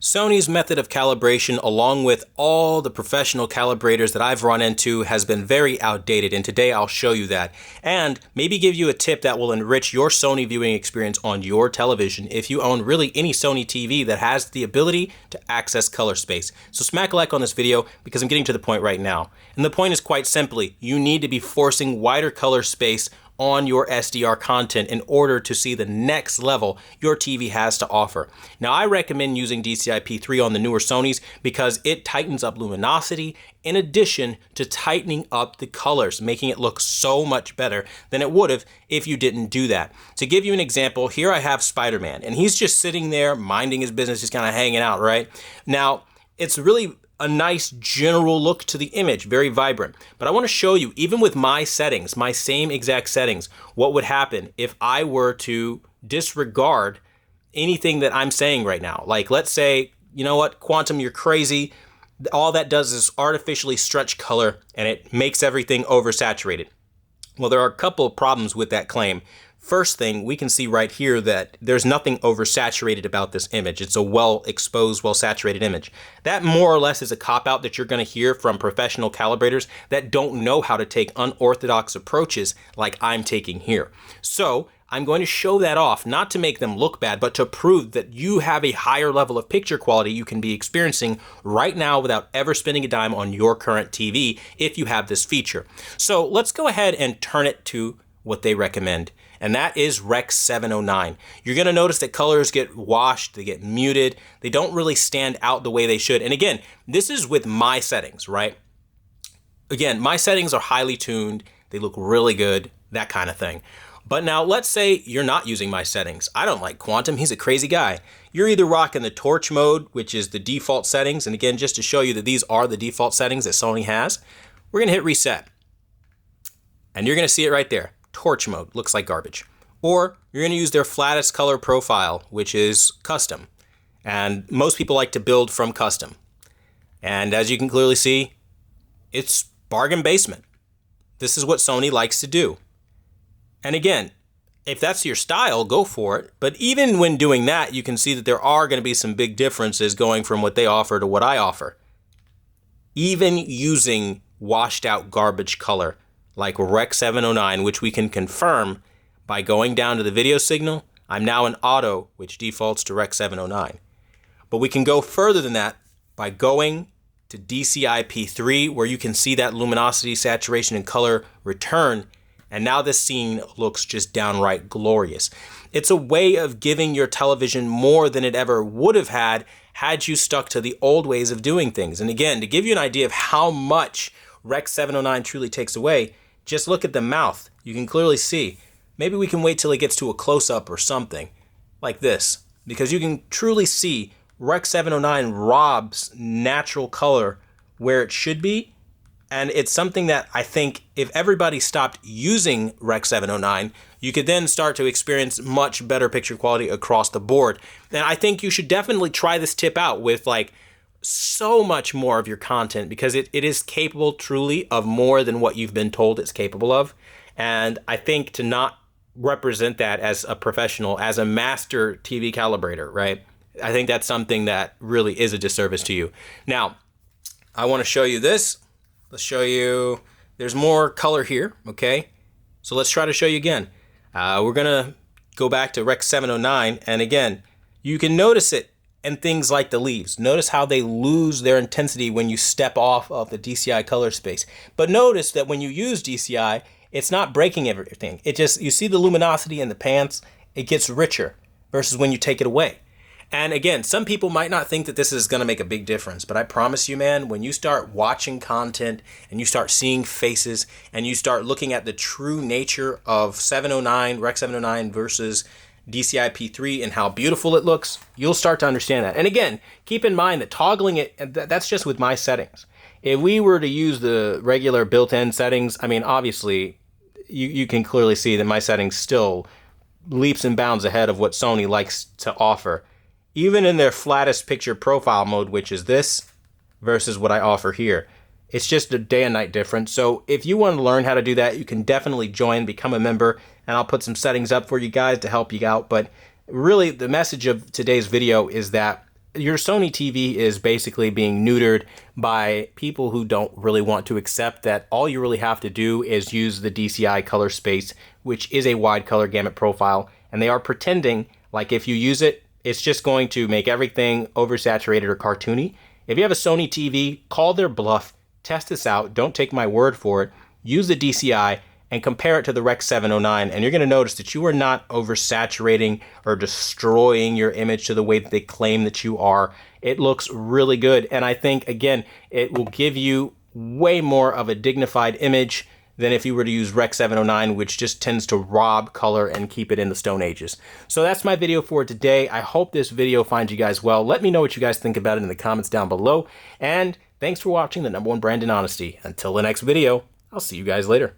Sony's method of calibration, along with all the professional calibrators that I've run into, has been very outdated, and today I'll show you that and maybe give you a tip that will enrich your Sony viewing experience on your television if you own really any Sony TV that has the ability to access color space. So smack a like on this video because I'm getting to the point right now. And the point is quite simply, you need to be forcing wider color space on your SDR content in order to see the next level your TV has to offer. Now, I recommend using DCI-P3 on the newer Sonys because it tightens up luminosity in addition to tightening up the colors, making it look so much better than it would have if you didn't do that. To give you an example, here I have Spider-Man, and he's just sitting there minding his business, just kind of hanging out, right? Now, it's really a nice general look to the image, very vibrant. But I want to show you, even with my settings, my same exact settings, what would happen if I were to disregard anything that I'm saying right now. Like, let's say, you know what, Quantum, you're crazy. All that does is artificially stretch color and it makes everything oversaturated. Well, there are a couple of problems with that claim. First thing, we can see right here that there's nothing oversaturated about this image. It's a well-exposed, well-saturated image. That more or less is a cop-out that you're going to hear from professional calibrators that don't know how to take unorthodox approaches like I'm taking here. So I'm going to show that off, not to make them look bad, but to prove that you have a higher level of picture quality you can be experiencing right now without ever spending a dime on your current TV if you have this feature. So let's go ahead and turn it to what they recommend, and that is Rec 709. You're going to notice that colors get washed, they get muted, they don't really stand out the way they should. And again, this is with my settings, right? Again, my settings are highly tuned, they look really good, that kind of thing. But now let's say you're not using my settings. I don't like Quantum, he's a crazy guy. You're either rocking the torch mode, which is the default settings, and again, just to show you that these are the default settings that Sony has, we're going to hit reset. And you're going to see it right there. Torch mode, looks like garbage. Or you're going to use their flattest color profile, which is custom. And most people like to build from custom. And as you can clearly see, it's bargain basement. This is what Sony likes to do. And again, if that's your style, go for it. But even when doing that, you can see that there are going to be some big differences going from what they offer to what I offer. Even using washed out garbage color like Rec 709, which we can confirm by going down to the video signal. I'm now in auto, which defaults to Rec 709. But we can go further than that by going to DCI-P3, where you can see that luminosity, saturation, and color return. And now this scene looks just downright glorious. It's a way of giving your television more than it ever would have had you stuck to the old ways of doing things. And again, to give you an idea of how much Rec 709 truly takes away, just look at the mouth. You can clearly see. Maybe we can wait till it gets to a close-up or something like this, because you can truly see Rec 709 robs natural color where it should be. And it's something that I think if everybody stopped using Rec 709, you could then start to experience much better picture quality across the board. And I think you should definitely try this tip out with like so much more of your content, because it is capable truly of more than what you've been told it's capable of. And I think to not represent that as a professional, as a master TV calibrator, right? I think that's something that really is a disservice to you. Now, I want to show you this. Let's show you, there's more color here, okay? So let's try to show you again. We're gonna go back to Rec 709, and again, you can notice it and things like the leaves. Notice how they lose their intensity when you step off of the DCI color space. But notice that when you use DCI, it's not breaking everything. It just, you see the luminosity in the pants, it gets richer versus when you take it away. And again, some people might not think that this is going to make a big difference, but I promise you, man, when you start watching content and you start seeing faces and you start looking at the true nature of 709, Rec 709 versus DCI-P3 and how beautiful it looks, you'll start to understand that. And again, keep in mind that toggling it, that's just with my settings. If we were to use the regular built-in settings, I mean, obviously, you can clearly see that my settings still leaps and bounds ahead of what Sony likes to offer. Even in their flattest picture profile mode, which is this, versus what I offer here. It's just a day and night difference. So if you want to learn how to do that, you can definitely join, become a member, and I'll put some settings up for you guys to help you out. But really, the message of today's video is that your Sony TV is basically being neutered by people who don't really want to accept that all you really have to do is use the DCI color space, which is a wide color gamut profile, and they are pretending like if you use it, it's just going to make everything oversaturated or cartoony. If you have a Sony TV, call their bluff, test this out, don't take my word for it, use the DCI, and compare it to the Rec 709, and you're going to notice that you are not oversaturating or destroying your image to the way that they claim that you are. It looks really good, and I think, again, it will give you way more of a dignified image than if you were to use Rec 709, which just tends to rob color and keep it in the Stone Ages. So that's my video for today. I hope this video finds you guys well. Let me know what you guys think about it in the comments down below, and thanks for watching the #1 brand in honesty. Until the next video, I'll see you guys later.